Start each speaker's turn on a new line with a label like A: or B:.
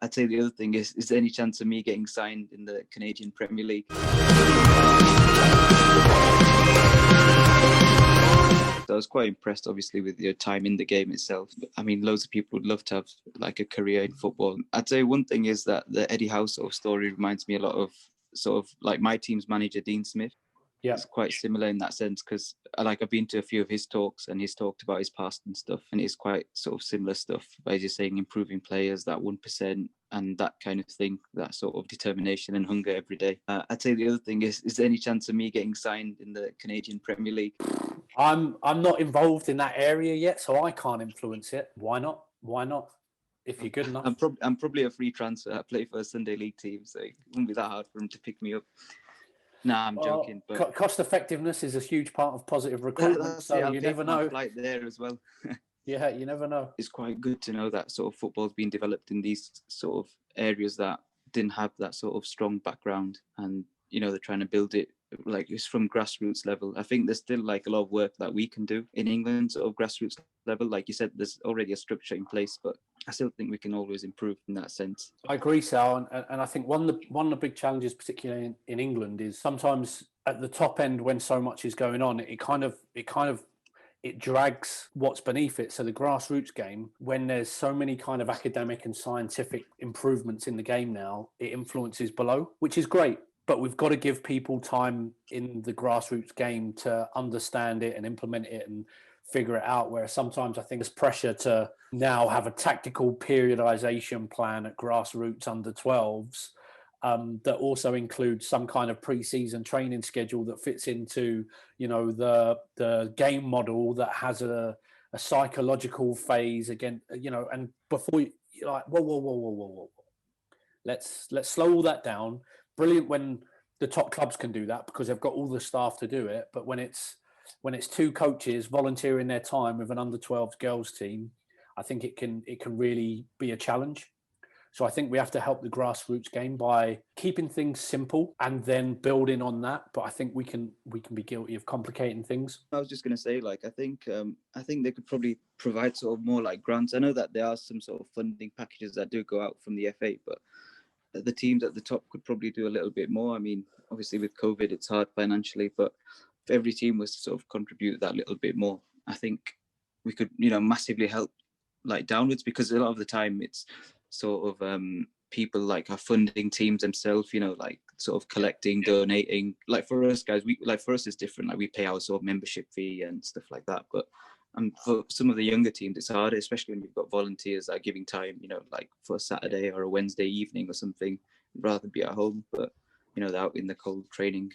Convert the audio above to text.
A: I'd say the other thing is there any chance of me getting signed in the Canadian Premier League? So I was quite impressed, obviously, with your time in the game itself. I mean, loads of people would love to have like a career in football. I'd say one thing is that the Eddie Howe sort of story reminds me a lot of sort of like my team's manager, Dean Smith.
B: Yeah,
A: it's quite similar in that sense because I've been to a few of his talks and he's talked about his past and stuff, and it's quite sort of similar stuff by just saying improving players, that 1% and that kind of thing, that sort of determination and hunger every day. I'd say the other thing is there any chance of me getting signed in the Canadian Premier League?
B: I'm not involved in that area yet, so I can't influence it. Why not? Why not? If you're good enough.
A: I'm probably a free transfer. I play for a Sunday league team, so it wouldn't be that hard for him to pick me up. Nah, I'm joking. But
B: cost effectiveness is a huge part of positive recruitment, so you never know.
A: Flight there as well.
B: Yeah, you never know.
A: It's quite good to know that sort of football's been developed in these sort of areas that didn't have that sort of strong background, and they're trying to build it like it's from grassroots level. I think there's still like a lot of work that we can do in England, sort of grassroots level. Like you said, there's already a structure in place, but I still think we can always improve in that sense.
B: I agree, Sal, and I think one of the big challenges, particularly in England, is sometimes at the top end when so much is going on, it drags what's beneath it. So the grassroots game, when there's so many kind of academic and scientific improvements in the game now, it influences below, which is great. But we've got to give people time in the grassroots game to understand it and implement it and figure it out, where sometimes I think there's pressure to now have a tactical periodization plan at grassroots under 12s that also includes some kind of pre-season training schedule that fits into the game model that has a psychological phase again, and before you're like whoa, let's slow all that down. Brilliant when the top clubs can do that because they've got all the staff to do it, but when it's two coaches volunteering their time with an under 12s girls team, I think it can really be a challenge. So I think we have to help the grassroots game by keeping things simple and then building on that. But I think we can be guilty of complicating things.
A: I was just going to say, like, I think they could probably provide sort of more like grants. I know that there are some sort of funding packages that do go out from the FA, but the teams at the top could probably do a little bit more. I mean, obviously with COVID, it's hard financially, but if every team was to sort of contribute that little bit more, I think we could, massively help like downwards, because a lot of the time it's sort of people like are funding teams themselves, like sort of collecting, donating. Like for us guys, for us it's different. Like we pay our sort of membership fee and stuff like that. But for some of the younger teams, it's harder, especially when you've got volunteers that are giving time, like for a Saturday or a Wednesday evening or something, rather be at home, but they're out in the cold training.